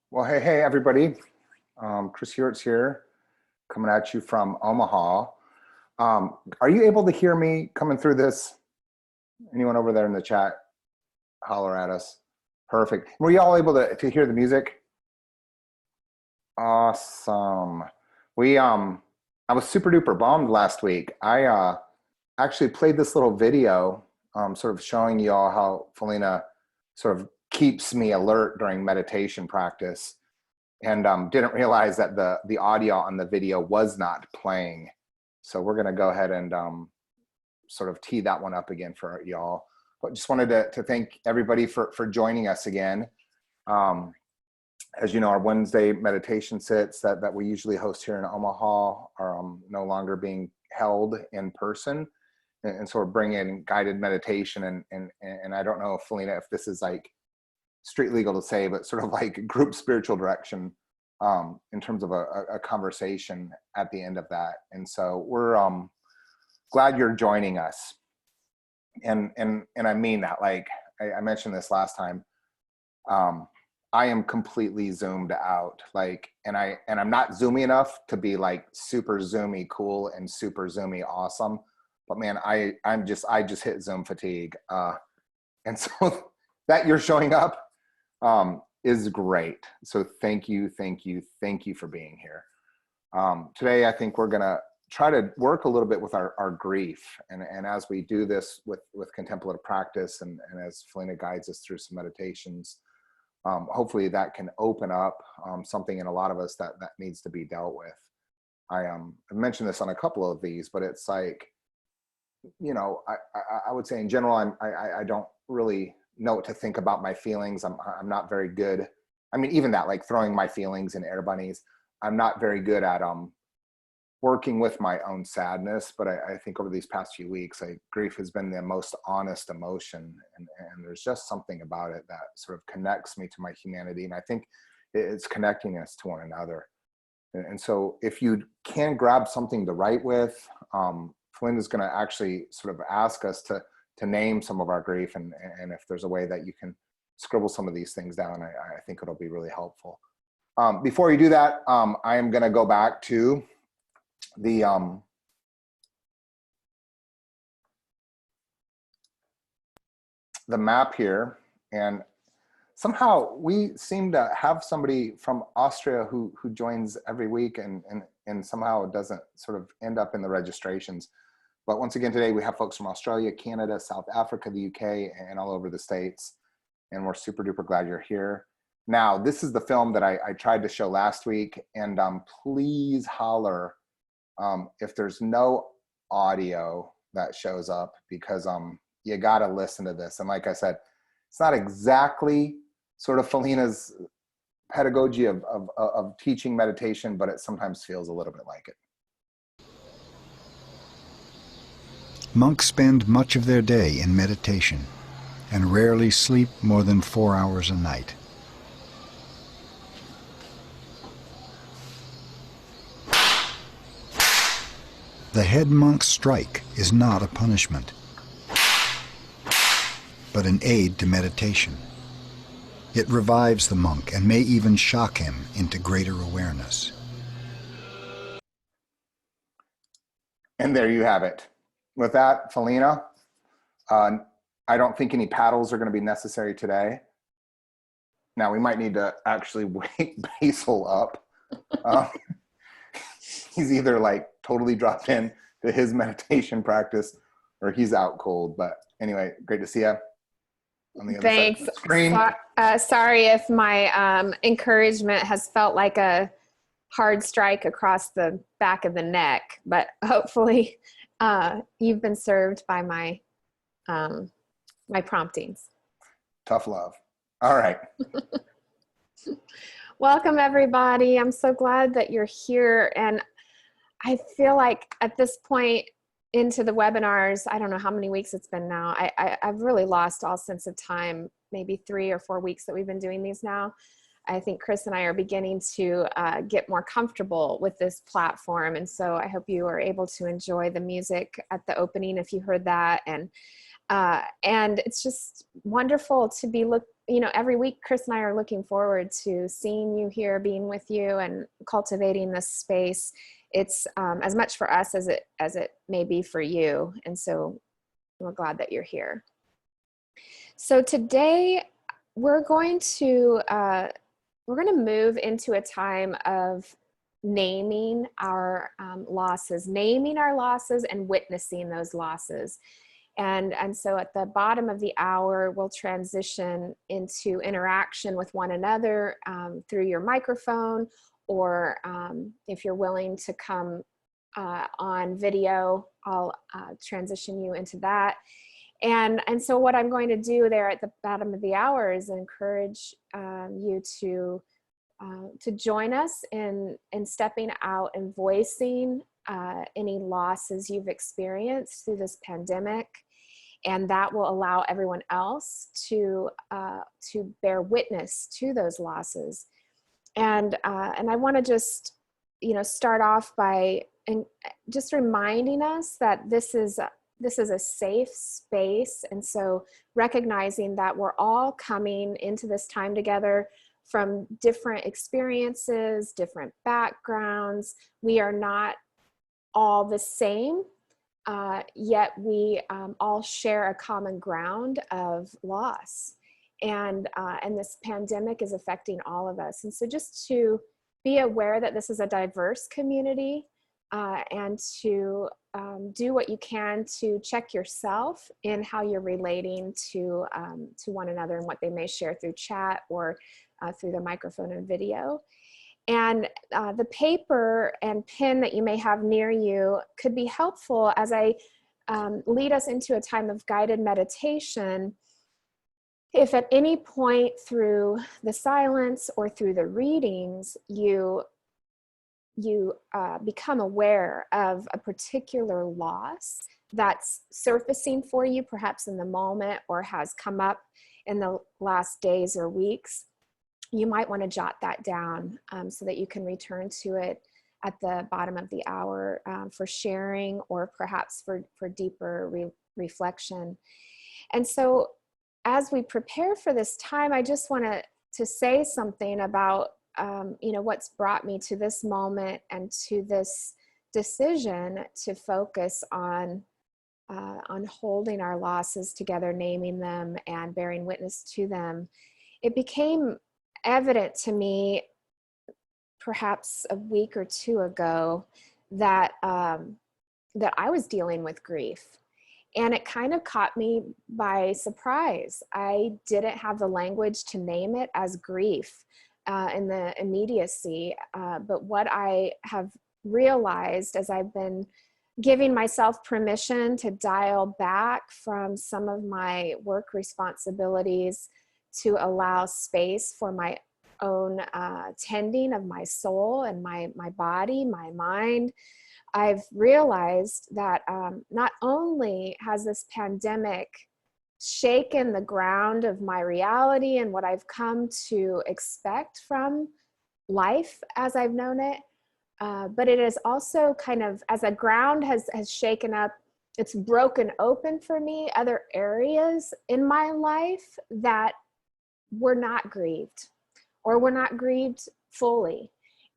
Well, hey, everybody. Chris Hewitt's here, coming at you from Omaha. Are you able to hear me coming through this? Anyone over there in the chat, holler at us. Perfect. Were you all able to hear the music? Awesome. I was super duper bummed last week. I actually played this little video, sort of showing you all how Phileena sort of keeps me alert during meditation practice, and didn't realize that the audio on the video was not playing. So we're gonna go ahead and sort of tee that one up again for y'all. But just wanted to thank everybody for joining us again. As you know, our Wednesday meditation sits that we usually host here in Omaha are no longer being held in person, and sort of bring in guided meditation and I don't know, Phileena, if this is like street legal to say, but sort of like group spiritual direction in terms of a conversation at the end of that. And so we're glad you're joining us. And I mean that, like I mentioned this last time, I am completely zoomed out, like, and I'm not zoomy enough to be like super zoomy cool and super zoomy awesome, but man, I just hit Zoom fatigue. And so that you're showing up is great. So thank you for being here. Today, I think we're gonna try to work a little bit with our grief. And as we do this with contemplative practice and as Phileena guides us through some meditations, hopefully that can open up something in a lot of us that needs to be dealt with. I mentioned this on a couple of these, but it's like, you know, I would say in general, I don't really know what to think about my feelings. I'm not very good. I mean, even that, like throwing my feelings in air bunnies, I'm not very good at working with my own sadness. But I think over these past few weeks, grief has been the most honest emotion, and there's just something about it that sort of connects me to my humanity, and I think it's connecting us to one another. And so if you can grab something to write with, Phileena's going to actually sort of ask us to name some of our grief, and if there's a way that you can scribble some of these things down, I think it'll be really helpful. Before you do that, I am going to go back to the map here, and somehow we seem to have somebody from Austria who joins every week, and somehow it doesn't sort of end up in the registrations. But once again, today we have folks from Australia, Canada, South Africa, the UK, and all over the States. And we're super duper glad you're here. Now, this is the film that I tried to show last week, and please holler if there's no audio that shows up, because you gotta listen to this. And like I said, it's not exactly sort of Phileena's pedagogy of teaching meditation, but it sometimes feels a little bit like it. Monks spend much of their day in meditation and rarely sleep more than 4 hours a night. The head monk's strike is not a punishment, but an aid to meditation. It revives the monk and may even shock him into greater awareness. And there you have it. With that, Phileena, I don't think any paddles are going to be necessary today. Now, we might need to actually wake Basil up. He's either like totally dropped in to his meditation practice, or he's out cold. But anyway, great to see you on the other Thanks. side of the screen. Sorry if my encouragement has felt like a hard strike across the back of the neck, but hopefully you've been served by my my promptings. Tough love. All right. Welcome, everybody. I'm so glad that you're here. And I feel like at this point into the webinars, I don't know how many weeks it's been now. I've really lost all sense of time, maybe 3 or 4 weeks that we've been doing these now. I think Chris and I are beginning to get more comfortable with this platform. And so I hope you are able to enjoy the music at the opening if you heard that. And it's just wonderful to be you know, every week, Chris and I are looking forward to seeing you here, being with you, and cultivating this space. It's as much for us as it may be for you. And so we're glad that you're here. So today we're going to move into a time of naming our losses and witnessing those losses. And so at the bottom of the hour, we'll transition into interaction with one another through your microphone, or if you're willing to come on video, I'll transition you into that. And so what I'm going to do there at the bottom of the hour is encourage you to join us in stepping out and voicing any losses you've experienced through this pandemic. And that will allow everyone else to bear witness to those losses. And I want to just, you know, start off by just reminding us that this is a safe space. And so recognizing that we're all coming into this time together from different experiences, different backgrounds. We are not all the same. Yet we all share a common ground of loss, and this pandemic is affecting all of us. And so just to be aware that this is a diverse community, and to do what you can to check yourself in how you're relating to one another and what they may share through chat or through the microphone and video. And the paper and pen that you may have near you could be helpful as I lead us into a time of guided meditation. If at any point through the silence or through the readings, you become aware of a particular loss that's surfacing for you, perhaps in the moment, or has come up in the last days or weeks, you might want to jot that down so that you can return to it at the bottom of the hour for sharing, or perhaps for deeper reflection. And so as we prepare for this time, I just want to say something about you know, what's brought me to this moment and to this decision to focus on holding our losses together, naming them, and bearing witness to them. It became evident to me perhaps a week or two ago that that I was dealing with grief, and it kind of caught me by surprise. I didn't have the language to name it as grief in the immediacy, but what I have realized as I've been giving myself permission to dial back from some of my work responsibilities to allow space for my own tending of my soul and my body, my mind, I've realized that not only has this pandemic shaken the ground of my reality and what I've come to expect from life as I've known it, but it is also kind of, as a ground has shaken up, it's broken open for me other areas in my life that were not grieved, or were not grieved fully,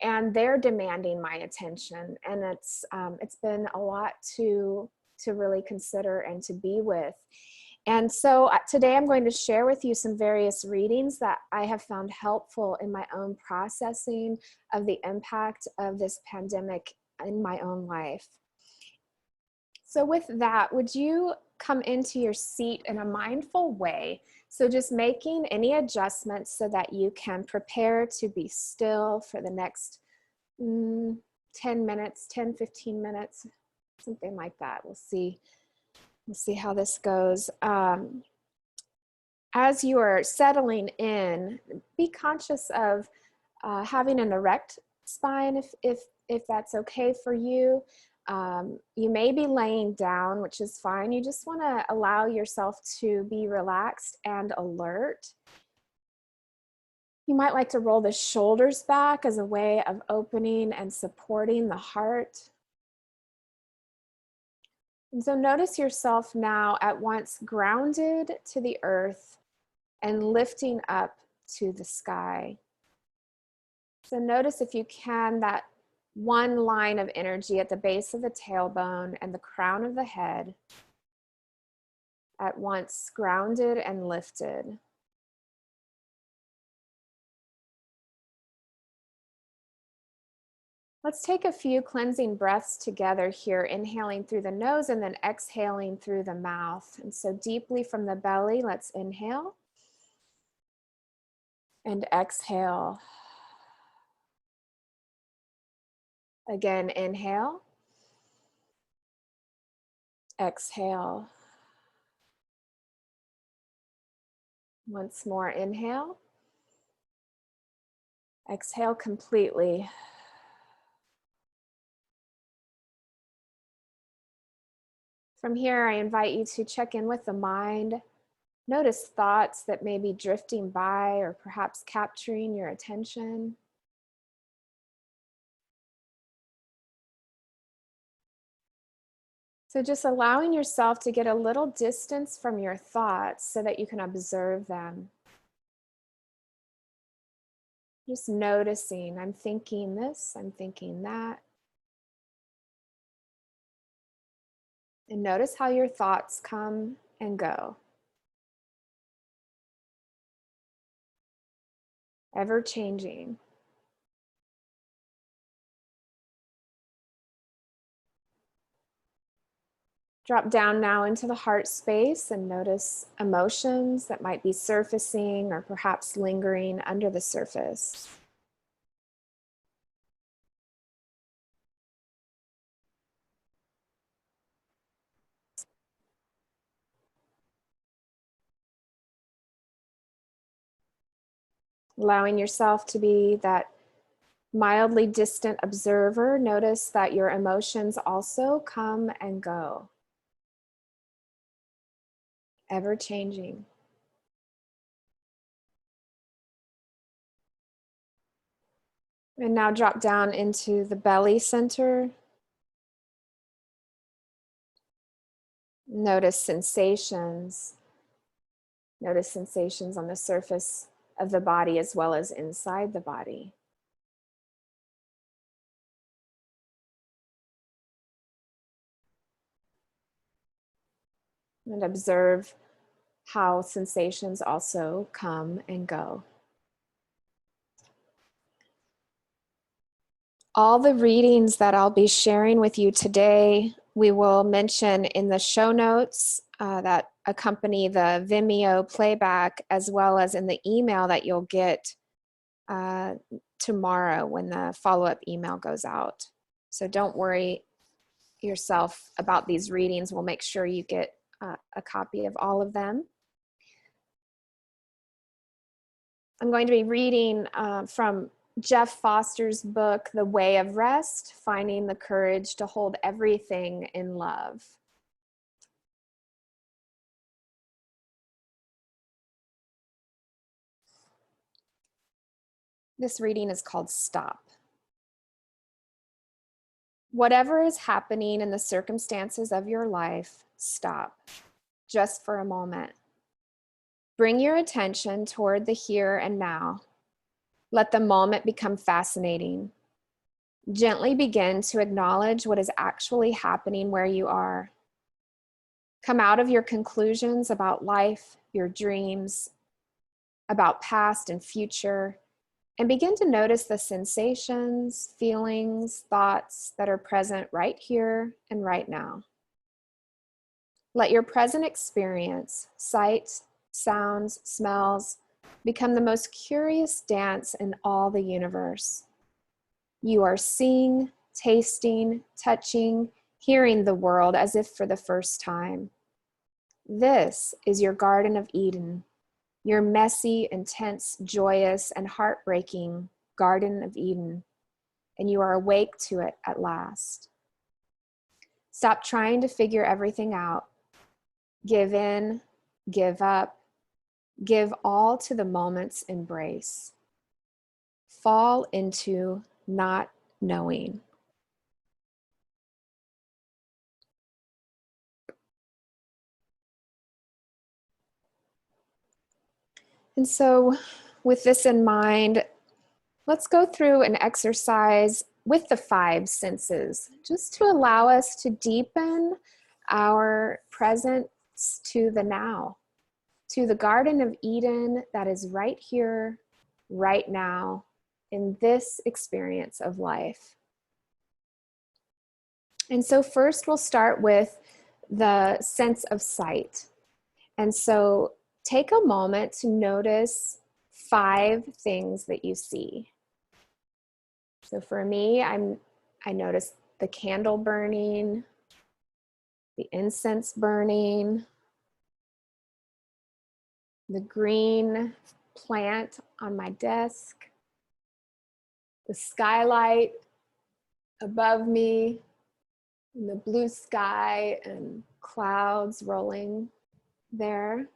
and they're demanding my attention. And it's been a lot to really consider and to be with. And so today I'm going to share with you some various readings that I have found helpful in my own processing of the impact of this pandemic in my own life. So with that, would you come into your seat in a mindful way? So just making any adjustments so that you can prepare to be still for the next 10 minutes, 10, 15 minutes, something like that. We'll see how this goes. As you are settling in, be conscious of having an erect spine if that's okay for you. You may be laying down, which is fine. You just want to allow yourself to be relaxed and alert. You might like to roll the shoulders back as a way of opening and supporting the heart. And so notice yourself now at once grounded to the earth, and lifting up to the sky. So notice, if you can, that one line of energy at the base of the tailbone and the crown of the head, at once grounded and lifted. Let's take a few cleansing breaths together here, inhaling through the nose and then exhaling through the mouth. And so deeply from the belly, let's inhale and exhale. Again, inhale, exhale. Once more, inhale, exhale completely. From here, I invite you to check in with the mind. Notice thoughts that may be drifting by or perhaps capturing your attention. So just allowing yourself to get a little distance from your thoughts so that you can observe them. Just noticing, I'm thinking this, I'm thinking that. And notice how your thoughts come and go. Ever changing. Drop down now into the heart space and notice emotions that might be surfacing or perhaps lingering under the surface. Allowing yourself to be that mildly distant observer, notice that your emotions also come and go. Ever changing. And now drop down into the belly center. Notice sensations. Notice sensations on the surface of the body as well as inside the body. And observe how sensations also come and go. All the readings that I'll be sharing with you today, we will mention in the show notes that accompany the Vimeo playback, as well as in the email that you'll get tomorrow when the follow-up email goes out. So don't worry yourself about these readings. We'll make sure you get a copy of all of them. I'm going to be reading from Jeff Foster's book, The Way of Rest, Finding the Courage to Hold Everything in Love. This reading is called Stop. Whatever is happening in the circumstances of your life, stop, just for a moment. Bring your attention toward the here and now. Let the moment become fascinating. Gently begin to acknowledge what is actually happening where you are. Come out of your conclusions about life, your dreams, about past and future, and begin to notice the sensations, feelings, thoughts that are present right here and right now. Let your present experience, sights, sounds, smells, become the most curious dance in all the universe. You are seeing, tasting, touching, hearing the world as if for the first time. This is your Garden of Eden, your messy, intense, joyous, and heartbreaking Garden of Eden, and you are awake to it at last. Stop trying to figure everything out. Give in, give up, give all to the moment's embrace. Fall into not knowing. And so with this in mind, let's go through an exercise with the five senses, just to allow us to deepen our presence to the now, to the Garden of Eden that is right here, right now, in this experience of life. And so first we'll start with the sense of sight. And so take a moment to notice 5 things that you see. So for me, I notice the candle burning, the incense burning, the green plant on my desk, the skylight above me, and the blue sky and clouds rolling there.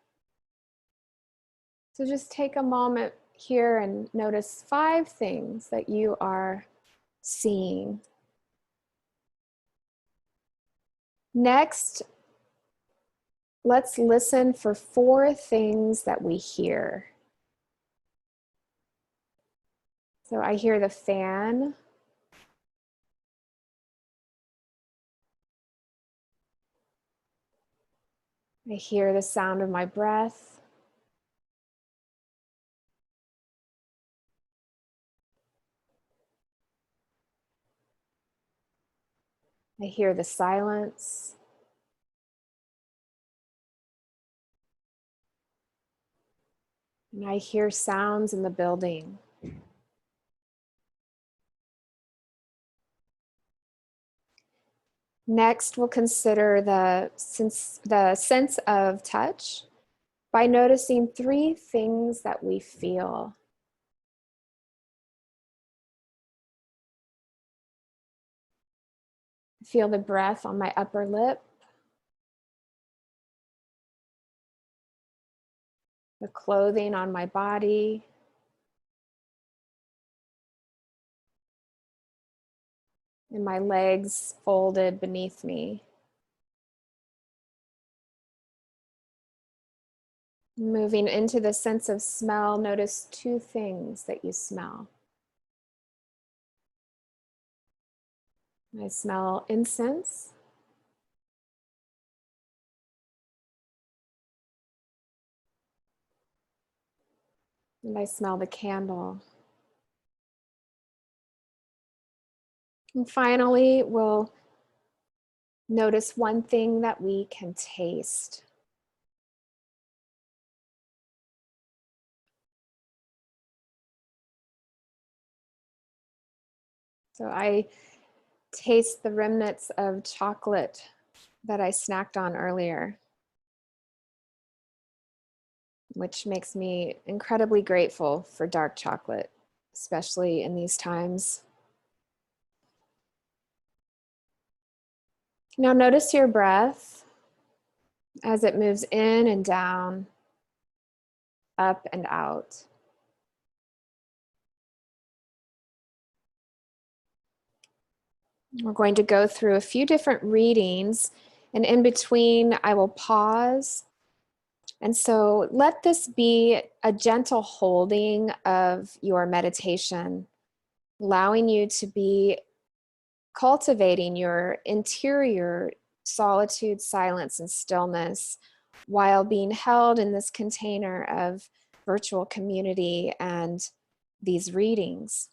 So just take a moment here and notice 5 things that you are seeing. Next, let's listen for 4 things that we hear. So I hear the fan. I hear the sound of my breath. I hear the silence. And I hear sounds in the building. Next, we'll consider the sense of touch by noticing 3 things that we feel. I feel the breath on my upper lip, the clothing on my body, and my legs folded beneath me. Moving into the sense of smell, notice 2 things that you smell. I smell incense. And I smell the candle. And finally, we'll notice 1 thing that we can taste. So I taste the remnants of chocolate that I snacked on earlier, which makes me incredibly grateful for dark chocolate, especially in these times. Now notice your breath as it moves in and down, up and out. We're going to go through a few different readings, and in between I will pause. And so let this be a gentle holding of your meditation, allowing you to be cultivating your interior solitude, silence, and stillness while being held in this container of virtual community and these readings.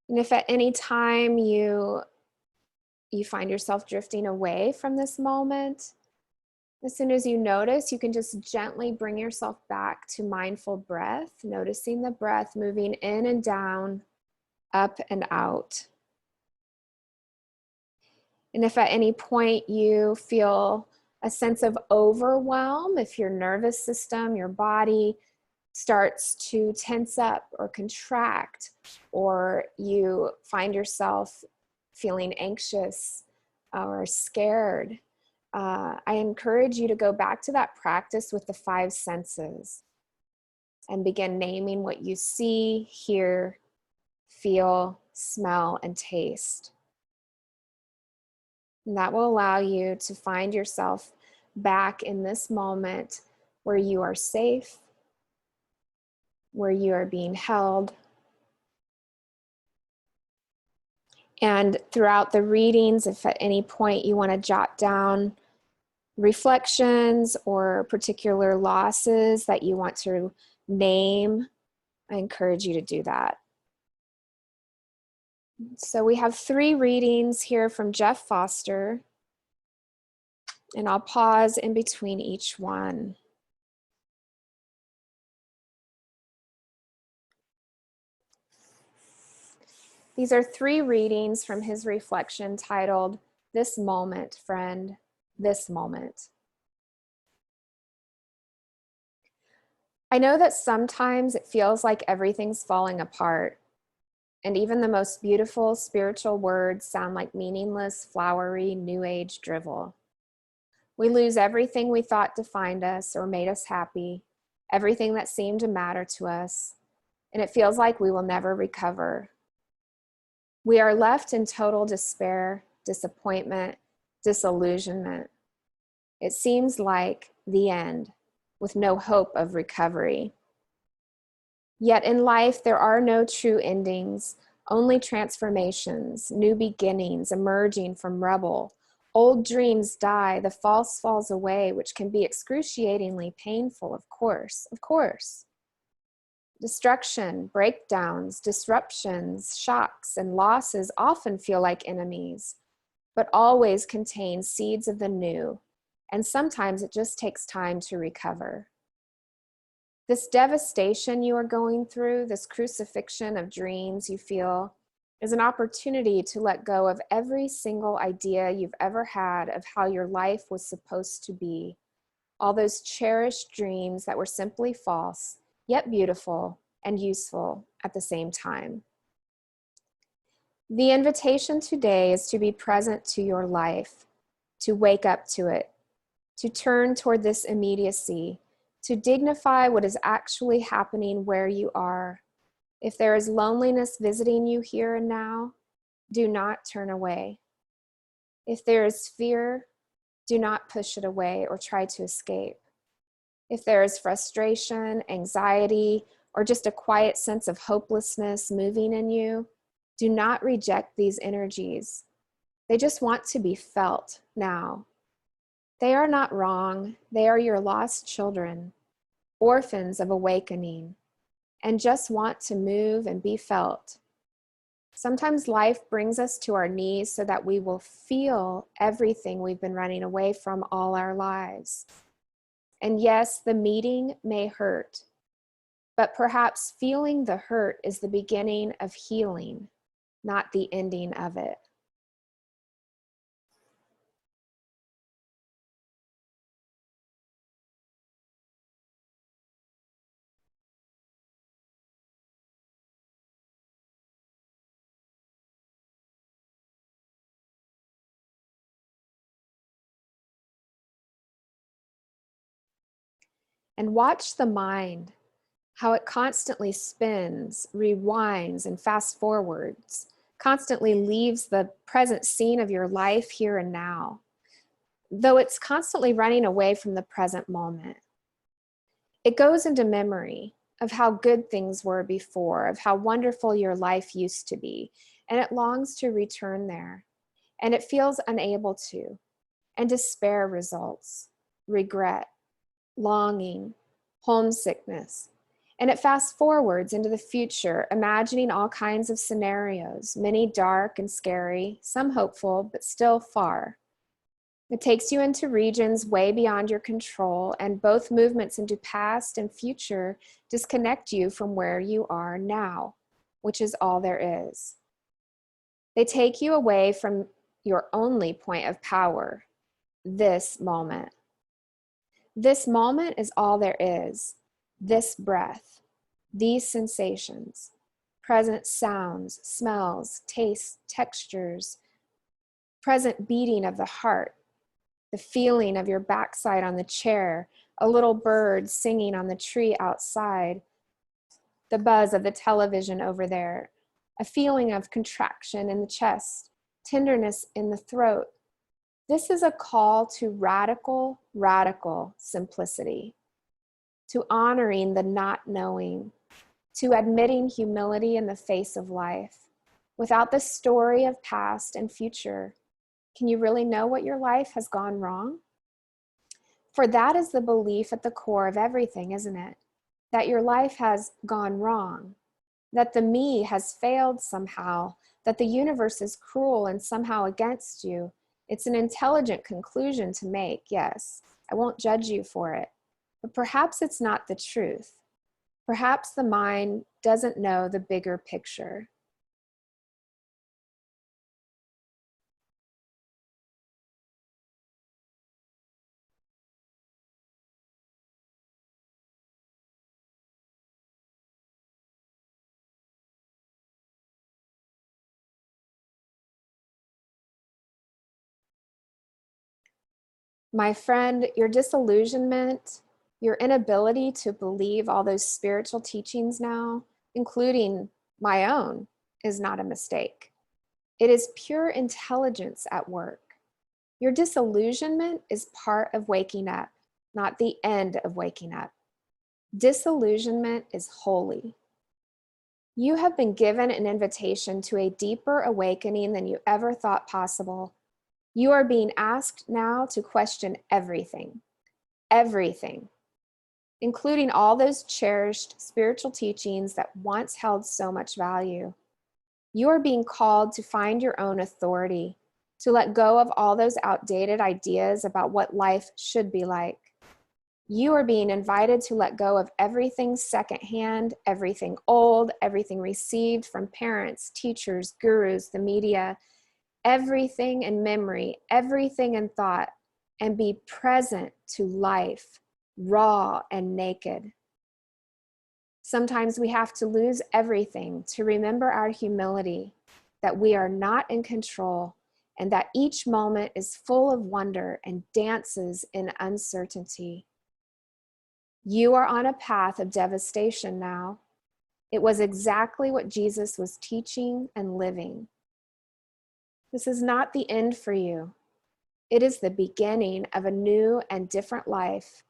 And if at any time you find yourself drifting away from this moment, as soon as you notice, you can just gently bring yourself back to mindful breath, noticing the breath moving in and down, up and out. And if at any point you feel a sense of overwhelm, if your nervous system, your body starts to tense up or contract, or you find yourself feeling anxious or scared, I encourage you to go back to that practice with the 5 senses and begin naming what you see, hear, feel, smell, and taste. And that will allow you to find yourself back in this moment, where you are safe, where you are being held. And throughout the readings, if at any point you want to jot down reflections or particular losses that you want to name, I encourage you to do that. So we have 3 readings here from Jeff Foster, and I'll pause in between each one. These are 3 readings from his reflection titled, "This Moment, Friend, This Moment." I know that sometimes it feels like everything's falling apart, and even the most beautiful spiritual words sound like meaningless, flowery, new age drivel. We lose everything we thought defined us or made us happy, everything that seemed to matter to us, and it feels like we will never recover. We are left in total despair, disappointment, disillusionment. It seems like the end, with no hope of recovery. Yet in life, there are no true endings, only transformations, new beginnings emerging from rubble. Old dreams die, the false falls away, which can be excruciatingly painful, of course. Destruction, breakdowns, disruptions, shocks, and losses often feel like enemies, but always contain seeds of the new, and sometimes it just takes time to recover. This devastation you are going through, this crucifixion of dreams you feel, is an opportunity to let go of every single idea you've ever had of how your life was supposed to be. All those cherished dreams that were simply false, yet beautiful and useful at the same time. The invitation today is to be present to your life, to wake up to it, to turn toward this immediacy, to dignify what is actually happening where you are. If there is loneliness visiting you here and now, do not turn away. If there is fear, do not push it away or try to escape. If there is frustration, anxiety, or just a quiet sense of hopelessness moving in you, do not reject these energies. They just want to be felt now. They are not wrong. They are your lost children, orphans of awakening, and just want to move and be felt. Sometimes life brings us to our knees so that we will feel everything we've been running away from all our lives. And yes, the meeting may hurt, but perhaps feeling the hurt is the beginning of healing, not the ending of it. And watch the mind, how it constantly spins, rewinds, and fast forwards, constantly leaves the present scene of your life here and now, though it's constantly running away from the present moment. It goes into memory of how good things were before, of how wonderful your life used to be, and it longs to return there, and it feels unable to, and despair results, regret, longing, homesickness. And it fast forwards into the future, imagining all kinds of scenarios, many dark and scary, some hopeful, but still far. It takes you into regions way beyond your control, and both movements into past and future disconnect you from where you are now, which is all there is. They take you away from your only point of power, this moment. This moment is all there is. This breath, these sensations, present sounds, smells, tastes, textures, present beating of the heart, the feeling of your backside on the chair, a little bird singing on the tree outside, the buzz of the television over there, a feeling of contraction in the chest, tenderness in the throat. This is a call to radical, radical simplicity. to honoring the not knowing, to admitting humility in the face of life. Without the story of past and future, can you really know what your life has gone wrong? For that is the belief at the core of everything, isn't it? That your life has gone wrong, that the me has failed somehow, that the universe is cruel and somehow against you. It's an intelligent conclusion to make, yes. I won't judge you for it. But perhaps it's not the truth. Perhaps the mind doesn't know the bigger picture. My friend, your disillusionment, your inability to believe all those spiritual teachings now, including my own, is not a mistake. It is pure intelligence at work. Your disillusionment is part of waking up, not the end of waking up. Disillusionment is holy. You have been given an invitation to a deeper awakening than you ever thought possible. You are being asked now to question everything, including all those cherished spiritual teachings that once held so much value. You are being called to find your own authority, to let go of all those outdated ideas about what life should be like. You are being invited to let go of everything secondhand, everything old, everything received from parents, teachers, gurus, the media, everything in memory, everything in thought, and be present to life, raw and naked. Sometimes we have to lose everything to remember our humility, that we are not in control, and that each moment is full of wonder and dances in uncertainty. You are on a path of devastation now. It was exactly what Jesus was teaching and living. This is not the end for you. It is the beginning of a new and different life,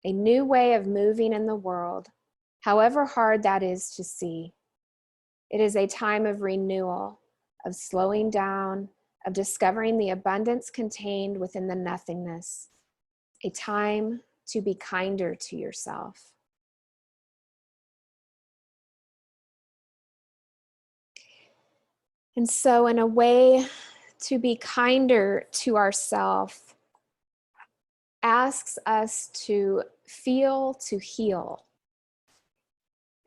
a new way of moving in the world, however hard that is to see. It is a time of renewal, of slowing down, of discovering the abundance contained within the nothingness, a time to be kinder to yourself. And so, in a way to be kinder to ourselves, asks us to feel to heal.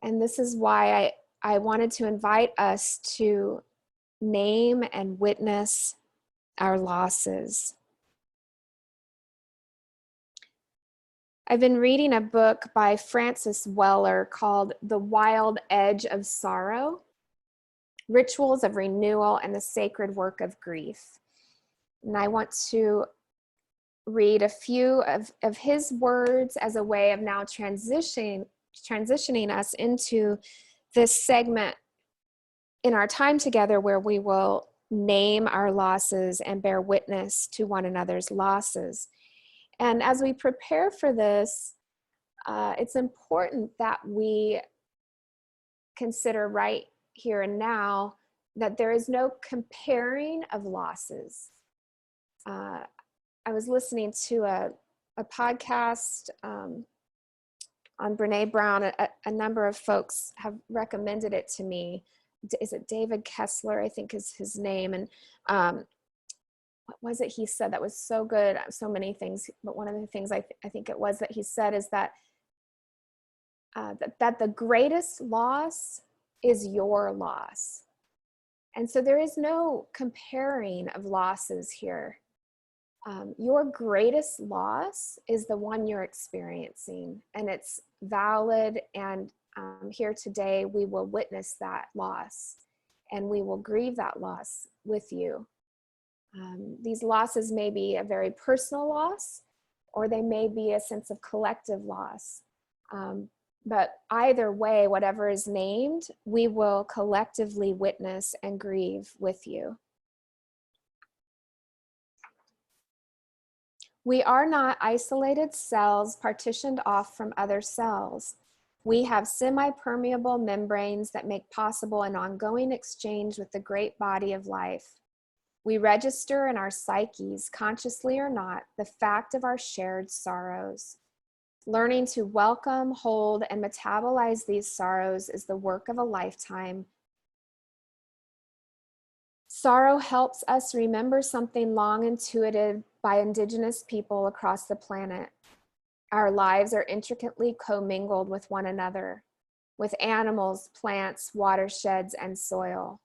And this is why I wanted to invite us to name and witness our losses. I've been reading a book by Francis Weller called The Wild Edge of Sorrow: Rituals of Renewal and the Sacred Work of Grief. And I want to read a few of his words as a way of now transitioning us into this segment in our time together where we will name our losses and bear witness to one another's losses. And as we prepare for this, it's important that we consider right here and now that there is no comparing of losses. I was listening to a podcast on Brene Brown. A number of folks have recommended it to me. Is it David Kessler, I think is his name? And what was it he said that was so good? So many things, but one of the things I think it was that he said is that that the greatest loss is your loss. And so there is no comparing of losses here. Your greatest loss is the one you're experiencing, and it's valid. And here today, we will witness that loss, and we will grieve that loss with you. These losses may be a very personal loss, or they may be a sense of collective loss. But either way, whatever is named, we will collectively witness and grieve with you. We are not isolated cells partitioned off from other cells. We have semi-permeable membranes that make possible an ongoing exchange with the great body of life. We register in our psyches, consciously or not, the fact of our shared sorrows. Learning to welcome, hold, and metabolize these sorrows is the work of a lifetime. Sorrow helps us remember something long intuited by indigenous people across the planet. Our lives are intricately commingled with one another, with animals, plants, watersheds, and soil.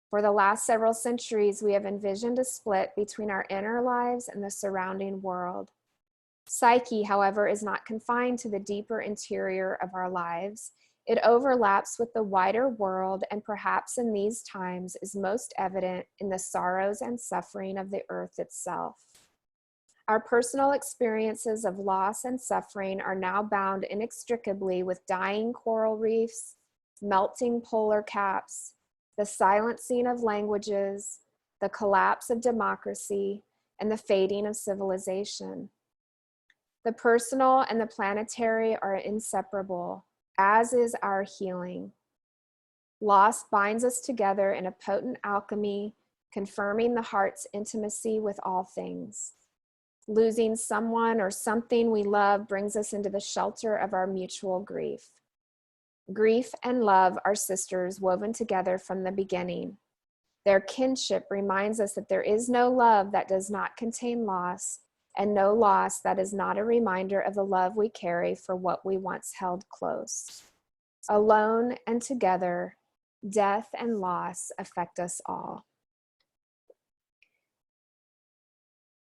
For the last several centuries, we have envisioned a split between our inner lives and the surrounding world. Psyche, however, is not confined to the deeper interior of our lives. It overlaps with the wider world, and perhaps in these times is most evident in the sorrows and suffering of the earth itself. Our personal experiences of loss and suffering are now bound inextricably with dying coral reefs, melting polar caps, the silencing of languages, the collapse of democracy, and the fading of civilization. The personal and the planetary are inseparable, as is our healing. Loss binds us together in a potent alchemy, confirming the heart's intimacy with all things. Losing someone or something we love brings us into the shelter of our mutual grief. Grief and love are sisters woven together from the beginning. Their kinship reminds us that there is no love that does not contain loss, and no loss that is not a reminder of the love we carry for what we once held close. Alone and together, death and loss affect us all.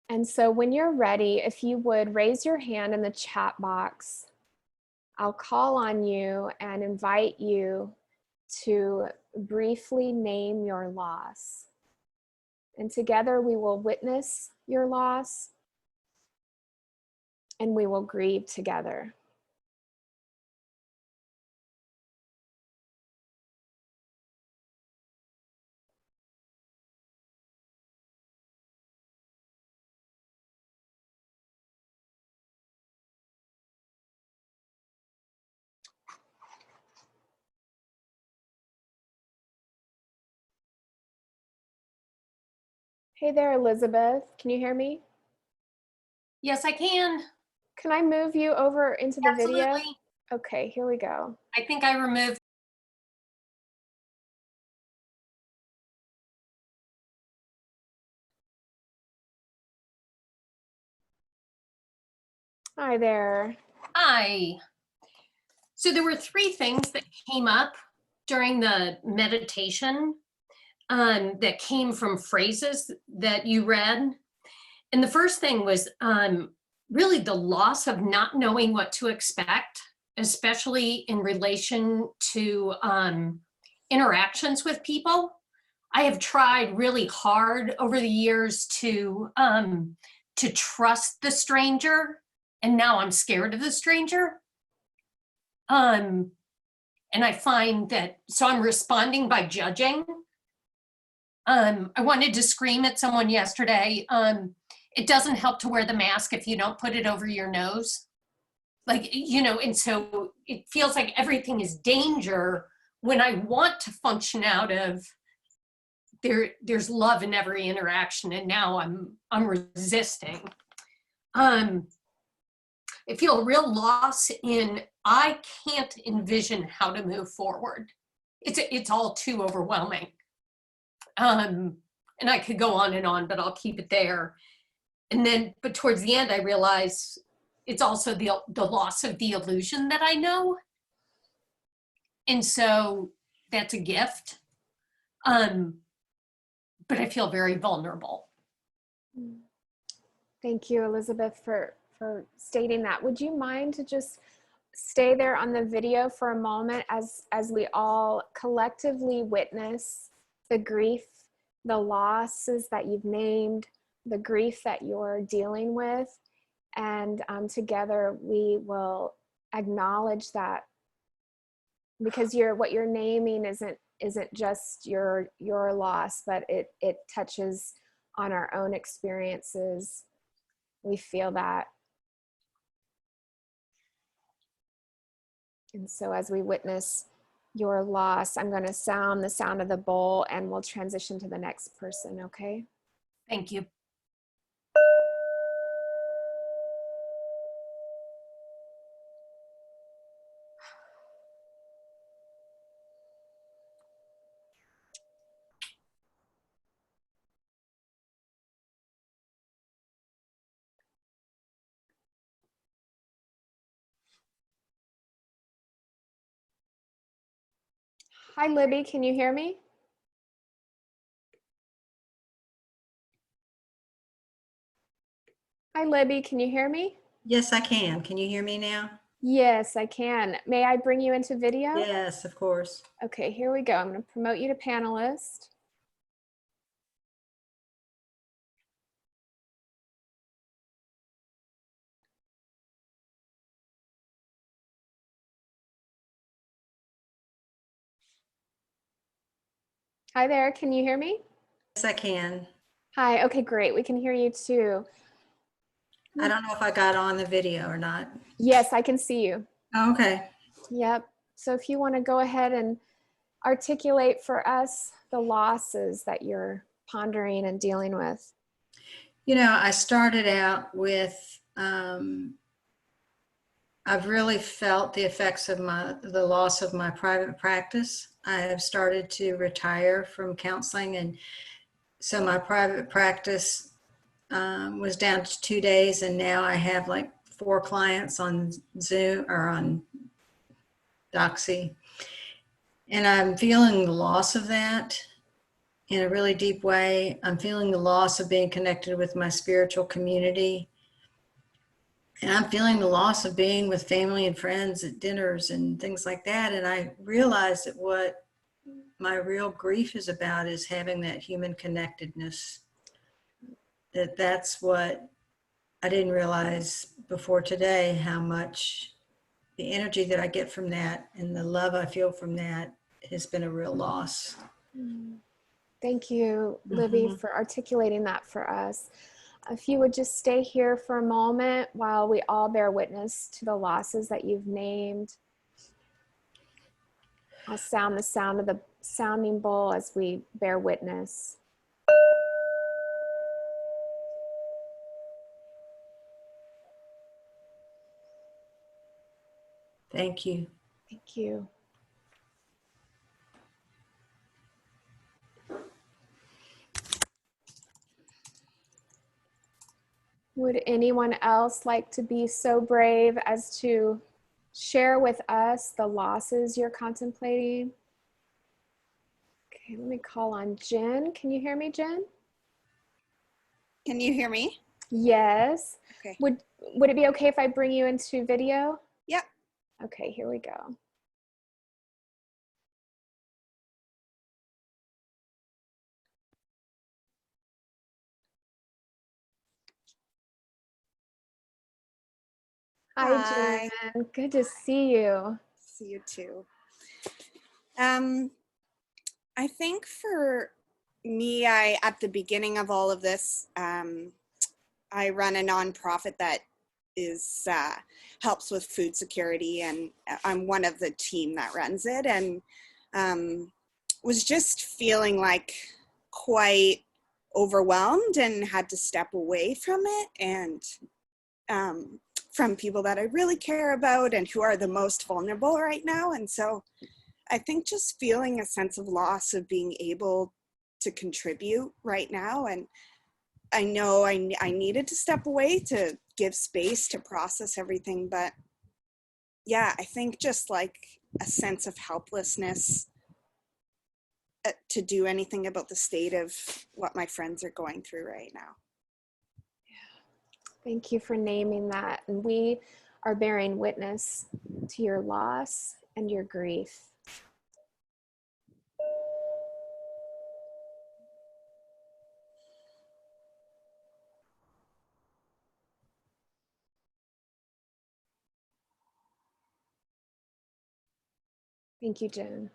And so when you're ready, if you would raise your hand in the chat box, I'll call on you and invite you to briefly name your loss. And together we will witness your loss and we will grieve together. Hey there, Elizabeth. Can you hear me? Yes, I can. Can I move you over into the video? Absolutely. Okay, here we go. I think I removed. Hi there. Hi. So there were three things that came up during the meditation that came from phrases that you read. And the first thing was really the loss of not knowing what to expect, especially in relation to interactions with people. I have tried really hard over the years to trust the stranger, and now I'm scared of the stranger. And I find that, so I'm responding by judging. I wanted to scream at someone yesterday. It doesn't help to wear the mask if you don't put it over your nose. Like, you know, and so it feels like everything is danger when I want to function out of there's love in every interaction, and now I'm resisting. I feel a real loss in, I can't envision how to move forward. It's all too overwhelming. And I could go on, but I'll keep it there. And then, but towards the end, I realize it's also the loss of the illusion that I know. And so that's a gift. But I feel very vulnerable. Thank you, Elizabeth, for stating that. Would you mind to just stay there on the video for a moment as we all collectively witness the grief, the losses that you've named, the grief that you're dealing with, and together we will acknowledge that, because what you're naming isn't just your loss, but it touches on our own experiences We feel that. And so as we witness your loss, I'm going to sound the sound of the bowl and we'll transition to the next person, okay? Thank you. Hi, Libby, can you hear me? Hi, Libby, can you hear me? Yes, I can. Can you hear me now? Yes, I can. May I bring you into video? Yes, of course. Okay, here we go. I'm going to promote you to panelist. Hi there, can you hear me? Yes, I can. Hi, okay, great. We can hear you too. I don't know if I got on the video or not. Yes, I can see you. Oh, okay. Yep. So if you want to go ahead and articulate for us the losses that you're pondering and dealing with. You know, I started out with, I've really felt the effects of the loss of my private practice. I have started to retire from counseling, and so my private practice was down to 2 days, and now I have like 4 clients on Zoom or on Doxy. And I'm feeling the loss of that in a really deep way. I'm feeling the loss of being connected with my spiritual community. And I'm feeling the loss of being with family and friends at dinners and things like that. And I realized that what my real grief is about is having that human connectedness. That's what I didn't realize before today, how much the energy that I get from that and the love I feel from that has been a real loss. Thank you, Libby, for articulating that for us. If you would just stay here for a moment while we all bear witness to the losses that you've named. I'll sound the sound of the sounding bowl as we bear witness. Thank you. Thank you. Would anyone else like to be so brave as to share with us the losses you're contemplating? Okay, let me call on Jen. Can you hear me, Jen? Can you hear me? Yes. Okay. Would it be okay if I bring you into video? Yep. Okay, here we go. Hi, Jen. Good to see you. See you too. I think for me, at the beginning of all of this, I run a nonprofit that is helps with food security, and I'm one of the team that runs it, and was just feeling like quite overwhelmed and had to step away from it, and from people that I really care about and who are the most vulnerable right now. And so I think just feeling a sense of loss of being able to contribute right now. And I know I needed to step away to give space to process everything. But yeah, I think just like a sense of helplessness to do anything about the state of what my friends are going through right now. Thank you for naming that. And we are bearing witness to your loss and your grief. Thank you, Jen.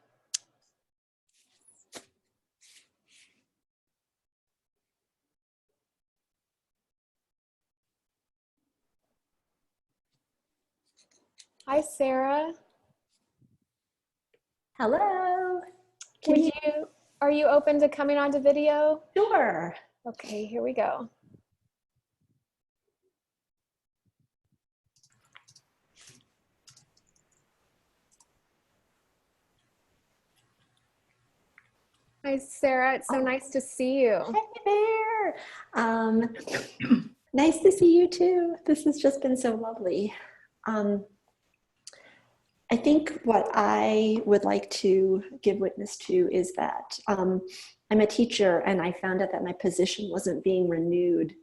Hi, Sarah. Hello. Are you open to coming onto video? Sure. Okay, here we go. Hi, Sarah. It's so nice to see you. Hey there. Nice to see you too. This has just been so lovely. I think what I would like to give witness to is that I'm a teacher, and I found out that my position wasn't being renewed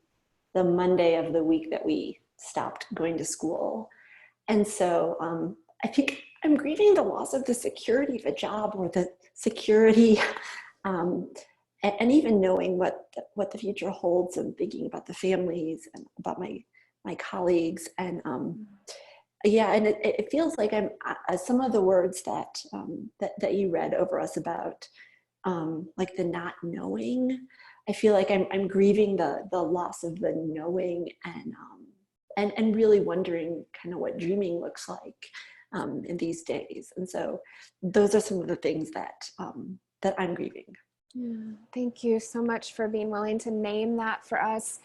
the Monday of the week that we stopped going to school. And so I think I'm grieving the loss of the security of a job, or the security, and even knowing what the future holds, and thinking about the families and about my colleagues. And yeah, and it feels like I'm some of the words that that you read over us about, like the not knowing. I feel like I'm grieving the loss of the knowing, and really wondering kind of what dreaming looks like in these days. And so those are some of the things that that I'm grieving. Yeah, thank you so much for being willing to name that for us.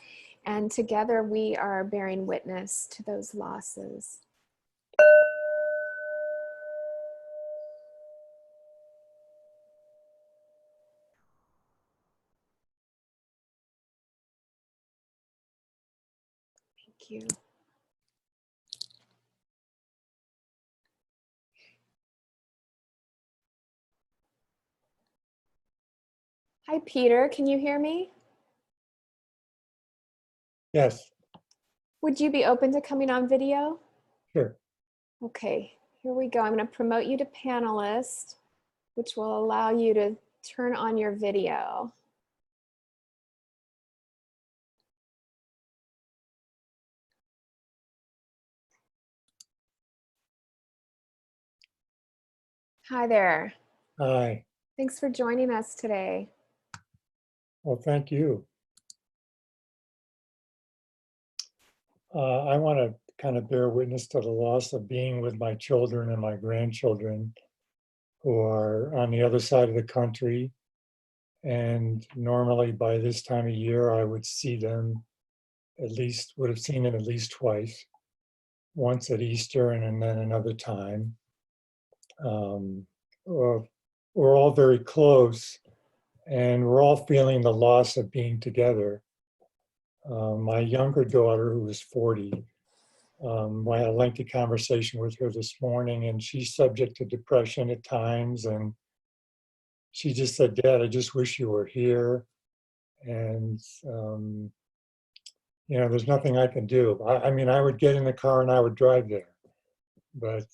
And together we are bearing witness to those losses. Thank you. Hi, Peter. Can you hear me? Yes, Would you be open to coming on video? sure. Okay, here we go. I'm going to promote you to panelist, which will allow you to turn on your video. Hi there. Hi. Thanks for joining us today. Well, thank you. I want to kind of bear witness to the loss of being with my children and my grandchildren who are on the other side of the country. And normally by this time of year, I would see them would have seen them at least twice, once at Easter and then another time. We're all very close, and we're all feeling the loss of being together. My younger daughter, who is 40, I had a lengthy conversation with her this morning, and she's subject to depression at times. And she just said, "Dad, I just wish you were here." And, there's nothing I can do. I mean, I would get in the car and I would drive there. But,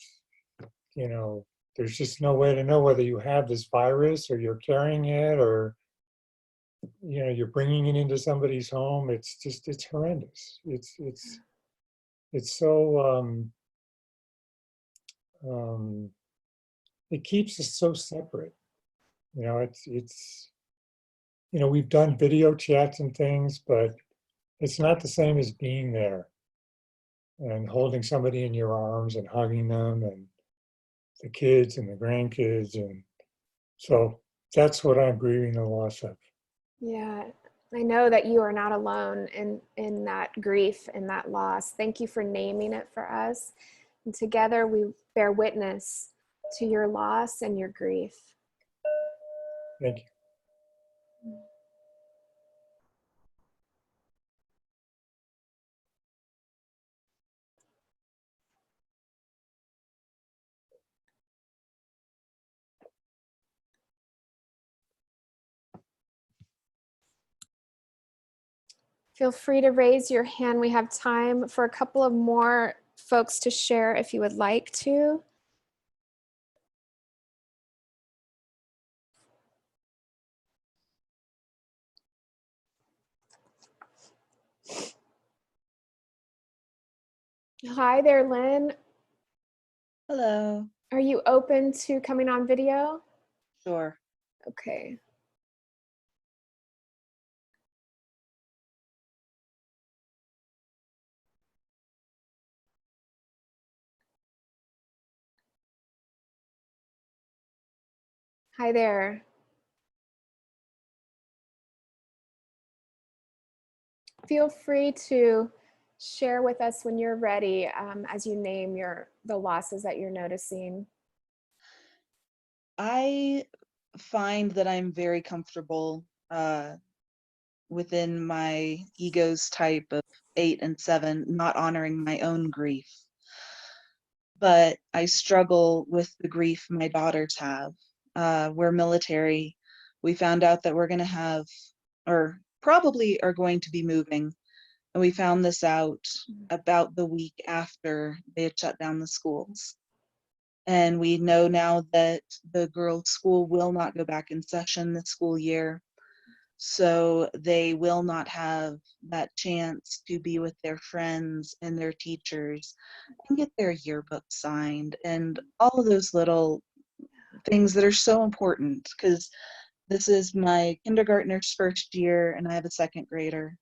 there's just no way to know whether you have this virus or you're carrying it, or, you're bringing it into somebody's home. It's horrendous. It's so, it keeps us so separate. We've done video chats and things, but it's not the same as being there and holding somebody in your arms and hugging them, and the kids and the grandkids. And so that's what I'm grieving the loss of. Yeah, I know that you are not alone in that grief and that loss. Thank you for naming it for us. And together we bear witness to your loss and your grief. Thank you. Feel free to raise your hand. We have time for a couple of more folks to share if you would like to. Hi there, Lynn. Hello. Are you open to coming on video? Sure. Okay. Hi there. Feel free to share with us when you're ready, as you name the losses that you're noticing. I find that I'm very comfortable within my ego's type of 8 and 7, not honoring my own grief. But I struggle with the grief my daughters have. We're military. We found out that we're going to have, or probably are going to be moving. And we found this out about the week after they had shut down the schools. And we know now that the girls' school will not go back in session this school year. So they will not have that chance to be with their friends and their teachers and get their yearbook signed and all of those little things that are so important, because this is my kindergartner's first year and I have a second grader.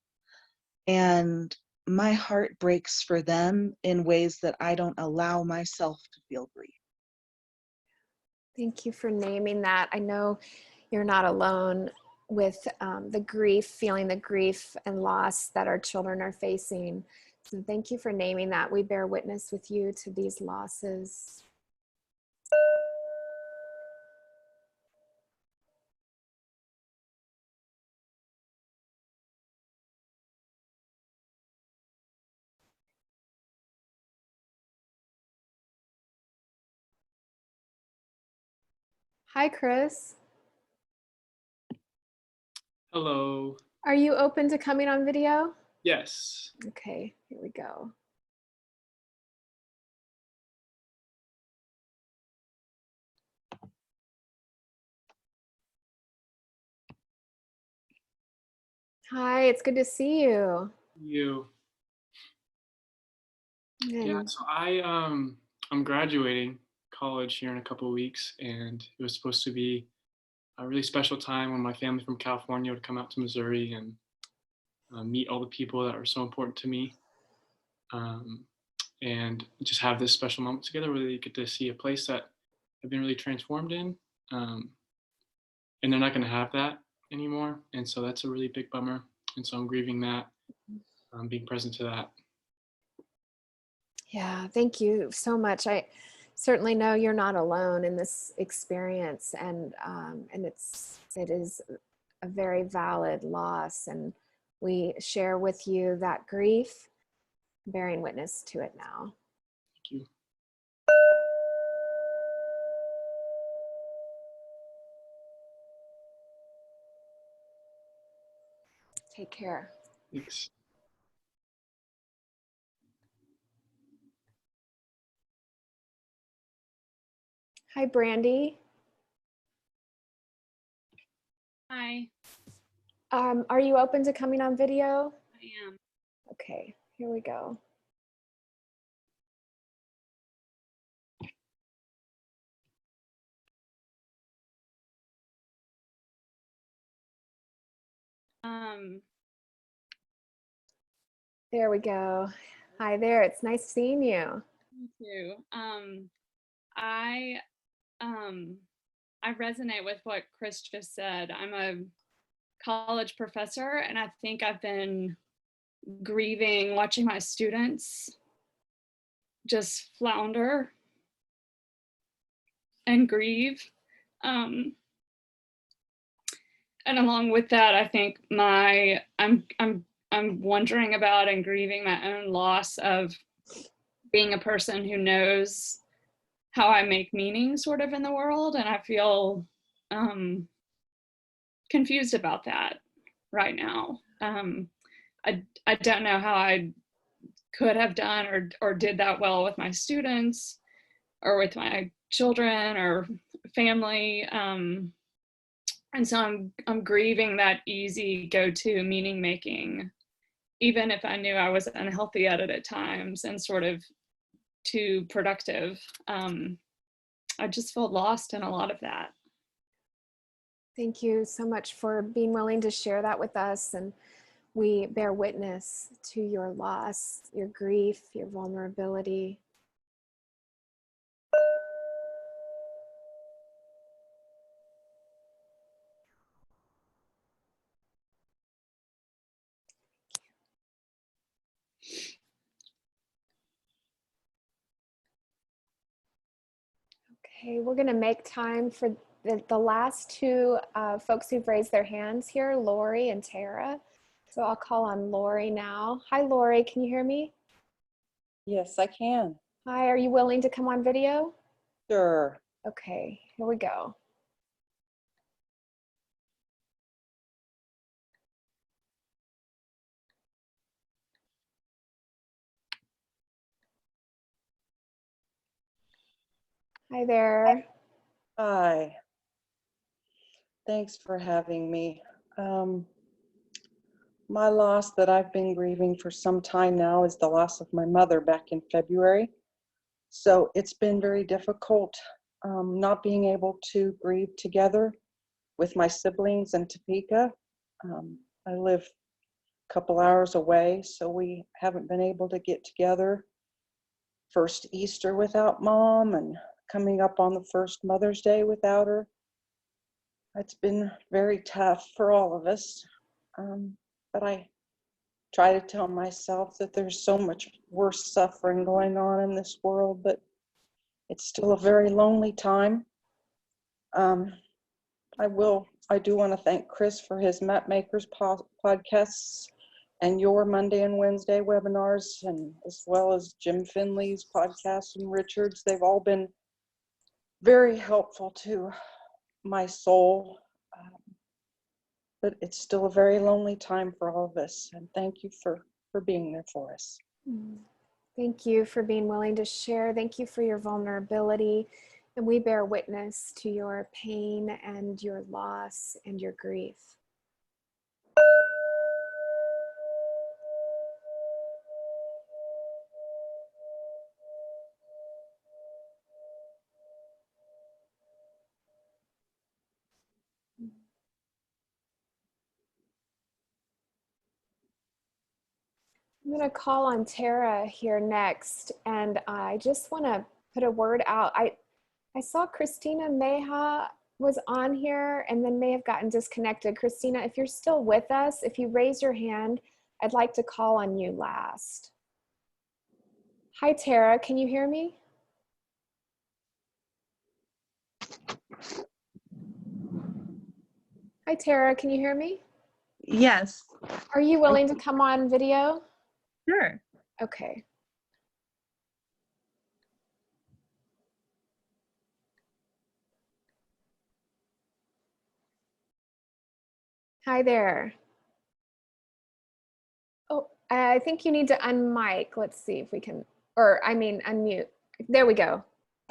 And my heart breaks for them in ways that I don't allow myself to feel grief. Thank you for naming that. I know you're not alone with the grief, feeling the grief and loss that our children are facing. So thank you for naming that. We bear witness with you to these losses. Hi, Chris. Hello. Are you open to coming on video? Yes. Okay, here we go. Hi, it's good to see you. You. Yeah, And so I'm graduating college here in a couple of weeks, and it was supposed to be a really special time when my family from California would come out to Missouri and meet all the people that are so important to me, um, and just have this special moment together where they get to see a place that I've been really transformed in, um, and they're not going to have that anymore, and so that's a really big bummer. And so I'm grieving that, being present to that. yeah, thank you so much. I certainly know you're not alone in this experience, and it is a very valid loss, and we share with you that grief, bearing witness to it now. Thank you. Take care. Thanks. Hi, Brandy. Hi, Are you open to coming on video? I am. Okay, here we go. There we go. Hi there, it's nice seeing you. Me too. I I resonate with what Chris just said. I'm a college professor, and I think I've been grieving, watching my students just flounder and grieve. And along with that, I think I'm wondering about and grieving my own loss of being a person who knows how I make meaning sort of in the world. And I feel confused about that right now. I don't know how I could have done or did that well with my students or with my children or family. And so I'm grieving that easy go-to meaning making, even if I knew I was unhealthy at it at times and sort of too productive. I just felt lost in a lot of that. Thank you so much for being willing to share that with us. And we bear witness to your loss, your grief, your vulnerability. Okay, we're going to make time for the last two folks who've raised their hands here, Lori and Tara. So I'll call on Lori now. Hi, Lori, can you hear me? Yes, I can. Hi, are you willing to come on video? Sure. Okay, here we go. Hi there. Hi. Thanks for having me. My loss that I've been grieving for some time now is the loss of my mother back in February. So it's been very difficult not being able to grieve together with my siblings in Topeka. I live a couple hours away, so we haven't been able to get together. First Easter without Mom, and coming up on the first Mother's Day without her. It's been very tough for all of us. But I try to tell myself that there's so much worse suffering going on in this world, but it's still a very lonely time. I do want to thank Chris for his Map Makers podcasts and your Monday and Wednesday webinars, and as well as Jim Finley's podcast and Richard's. They've all been very helpful to my soul. But it's still a very lonely time for all of us. And thank you for being there for us. Thank you for being willing to share. Thank you for your vulnerability. And we bear witness to your pain and your loss and your grief. I'm going to call on Tara here next, and I just want to put a word out. I saw Christina Meha was on here and then may have gotten disconnected. Christina, if you're still with us, if you raise your hand, I'd like to call on you last. Hi, Tara, can you hear me? Hi, Tara, can you hear me? Yes. Are you willing to come on video? Sure. Okay. Hi there. Oh, I think you need to unmic. Let's see if we can, or I mean, unmute. There we go.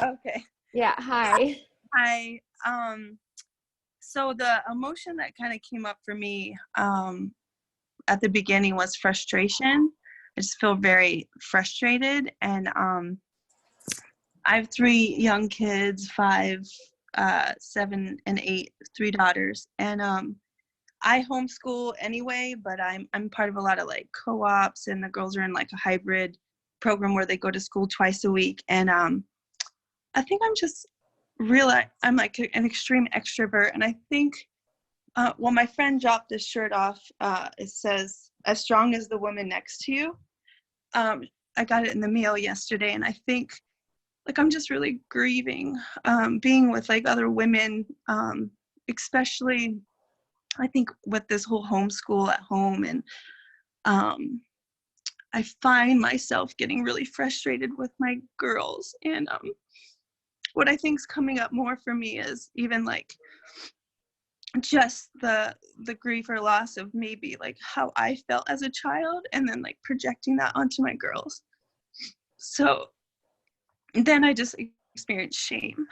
Okay. Yeah, hi. Hi. So the emotion that kind of came up for me at the beginning was frustration. I just feel very frustrated, and I have 3 young kids, 5, 7, and 8, 3 daughters, and I homeschool anyway, but I'm part of a lot of like co-ops, and the girls are in like a hybrid program where they go to school twice a week, and I think I'm like an extreme extrovert, and I think well, my friend dropped this shirt off. It says, "As strong as the woman next to you." I got it in the mail yesterday, and I think like I'm just really grieving being with like other women, especially I think with this whole homeschool at home, and I find myself getting really frustrated with my girls, and what I think is coming up more for me is even like just the grief or loss of maybe like how I felt as a child, and then like projecting that onto my girls. So then I just experienced shame.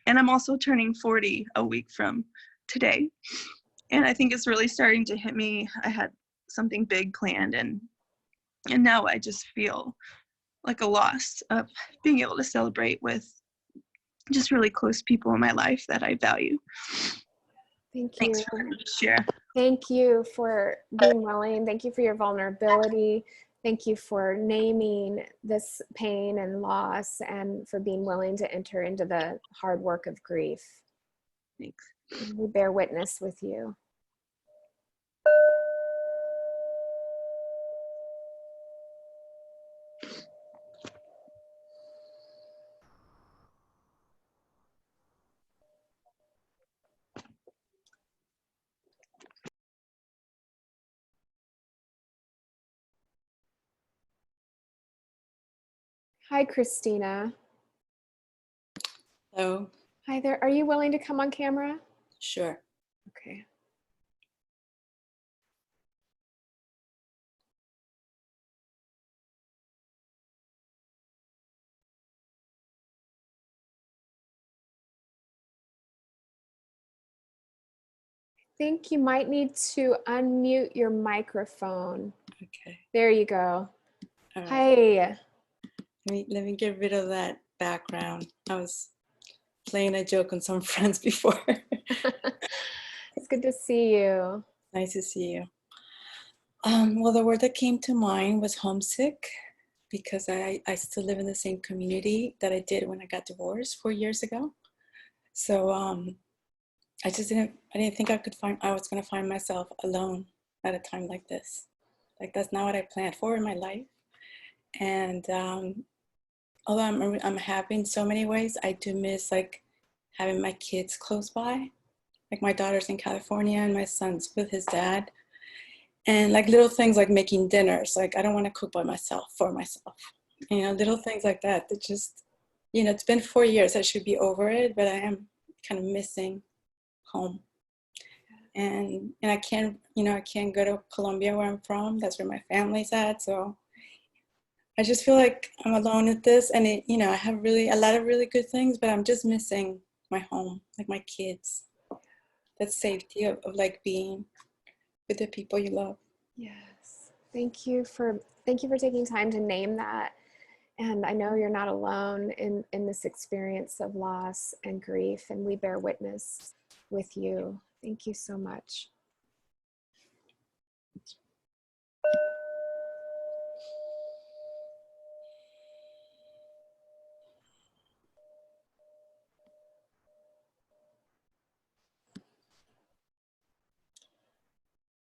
And I'm also turning 40 a week from today, and I think it's really starting to hit me. I had something big planned, and now I just feel like a loss of being able to celebrate with just really close people in my life that I value. Thank you. Thanks for letting me share. Thank you for being willing. Thank you for your vulnerability. Thank you for naming this pain and loss, and for being willing to enter into the hard work of grief. Thanks. We bear witness with you. Hi, Christina. Hello. Hi there. Are you willing to come on camera? Sure. Okay. I think you might need to unmute your microphone. Okay. There you go. All right. Hi. Let me get rid of that background. I was playing a joke on some friends before. It's good to see you. Nice to see you. Well, the word that came to mind was homesick, because I still live in the same community that I did when I got divorced 4 years ago. So I didn't think I was going to find myself alone at a time like this. Like, that's not what I planned for in my life. And although I'm happy in so many ways, I do miss like having my kids close by. Like, my daughter's in California and my son's with his dad. And like little things like making dinners. Like, I don't want to cook by myself, for myself. You know, little things like that that just, you know, it's been 4 years. I should be over it, but I am kind of missing home. And I can't go to Colombia, where I'm from. That's where my family's at. So I just feel like I'm alone at this, and I have a lot of really good things, but I'm just missing my home, like my kids, that safety of like being with the people you love. Yes. Thank you for taking time to name that. And I know you're not alone in this experience of loss and grief, and we bear witness with you. Thank you so much.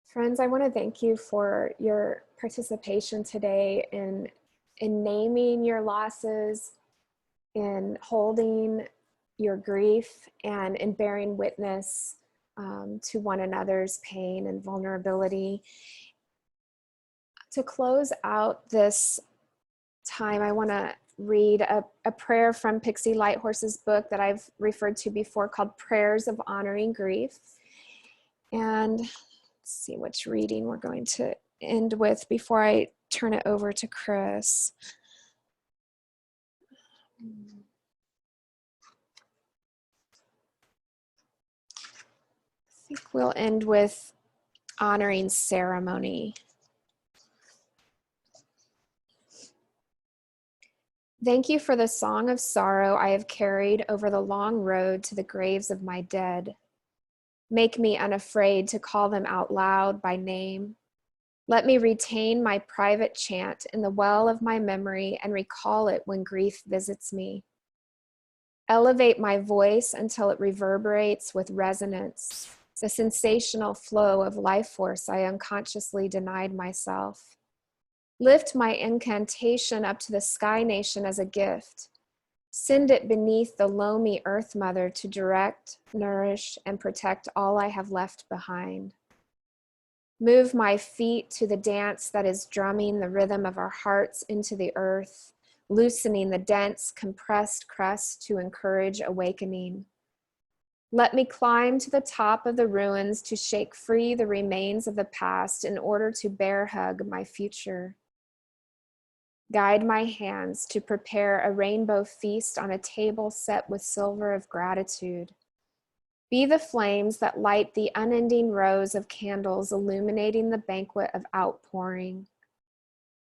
Friends, I want to thank you for your participation today in naming your losses, in holding your grief, and in bearing witness to one another's pain and vulnerability. To close out this time, I want to read a prayer from Pixie Lighthorse's book that I've referred to before, called Prayers of Honoring Grief. And let's see which reading we're going to end with before I turn it over to Chris. I think we'll end with honoring ceremony. Thank you for the song of sorrow I have carried over the long road to the graves of my dead. Make me unafraid to call them out loud by name. Let me retain my private chant in the well of my memory and recall it when grief visits me. Elevate my voice until it reverberates with resonance, the sensational flow of life force I unconsciously denied myself. Lift my incantation up to the sky nation as a gift. Send it beneath the loamy earth mother to direct, nourish, and protect all I have left behind. Move my feet to the dance that is drumming the rhythm of our hearts into the earth, loosening the dense, compressed crust to encourage awakening. Let me climb to the top of the ruins to shake free the remains of the past in order to bear hug my future. Guide my hands to prepare a rainbow feast on a table set with silver of gratitude. Be the flames that light the unending rows of candles illuminating the banquet of outpouring.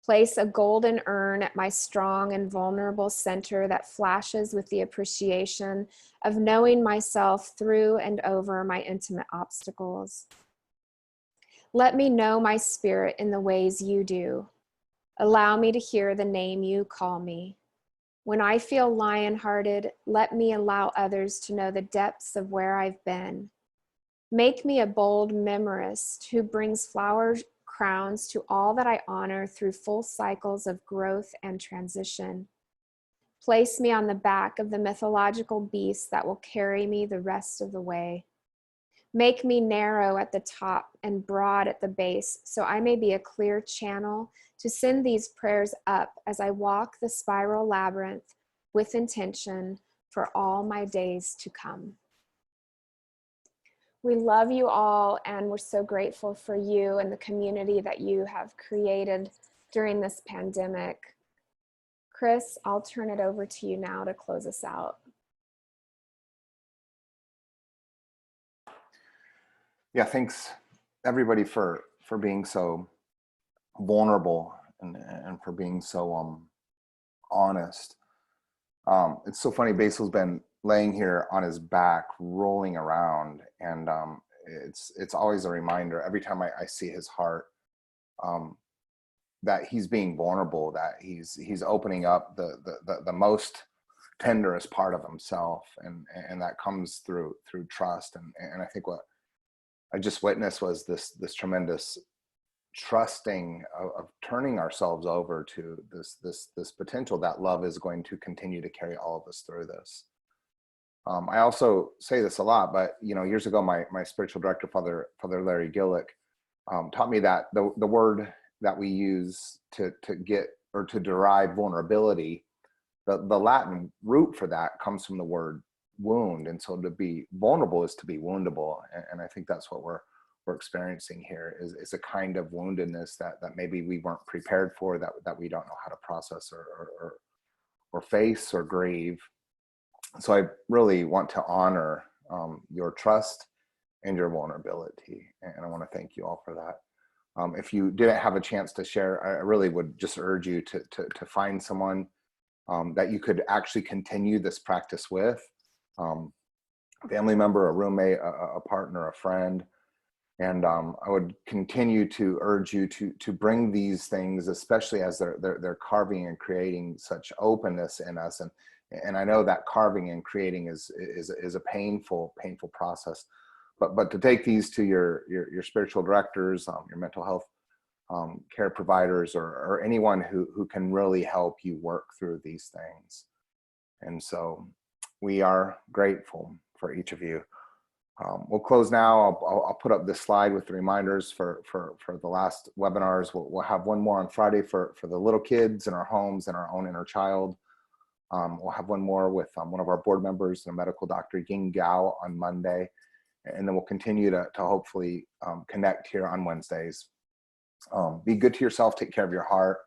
Place a golden urn at my strong and vulnerable center that flashes with the appreciation of knowing myself through and over my intimate obstacles. Let me know my spirit in the ways you do. Allow me to hear the name you call me. When I feel lion-hearted, let me allow others to know the depths of where I've been. Make me a bold memorist who brings flower crowns to all that I honor through full cycles of growth and transition. Place me on the back of the mythological beast that will carry me the rest of the way. Make me narrow at the top and broad at the base, so I may be a clear channel to send these prayers up as I walk the spiral labyrinth with intention for all my days to come. We love you all, and we're so grateful for you and the community that you have created during this pandemic. Chris, I'll turn it over to you now to close us out. Yeah, thanks everybody for being so vulnerable and for being so honest. It's so funny, Basil's been laying here on his back, rolling around, and it's always a reminder every time I see his heart, that he's being vulnerable, that he's opening up the most tenderest part of himself, and that comes through trust, and I think what I just witnessed was this tremendous trusting of turning ourselves over to this potential that love is going to continue to carry all of us through this. I also say this a lot, but years ago, my spiritual director, Father Larry Gillick, taught me that the word that we use to get or to derive vulnerability, the Latin root for that comes from the word wound, and so to be vulnerable is to be woundable, and I think that's what we're experiencing here is a kind of woundedness that maybe we weren't prepared for, that we don't know how to process or face or grieve. So I really want to honor your trust and your vulnerability, and I want to thank you all for that. If you didn't have a chance to share, I really would just urge you to find someone that you could actually continue this practice with, a family member, a roommate, a partner, a friend. And I would continue to urge you to bring these things, especially as they're carving and creating such openness in us. And I know that carving and creating is a painful process, but to take these to your spiritual directors, your mental health care providers, or anyone who can really help you work through these things. And so we are grateful for each of you. We'll close now. I'll put up this slide with the reminders for the last webinars. We'll have one more on Friday for the little kids in our homes and our own inner child. We'll have one more with one of our board members and a medical doctor, Ying Gao, on Monday. And then we'll continue to hopefully connect here on Wednesdays. Be good to yourself, take care of your heart,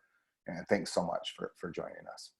and thanks so much for joining us.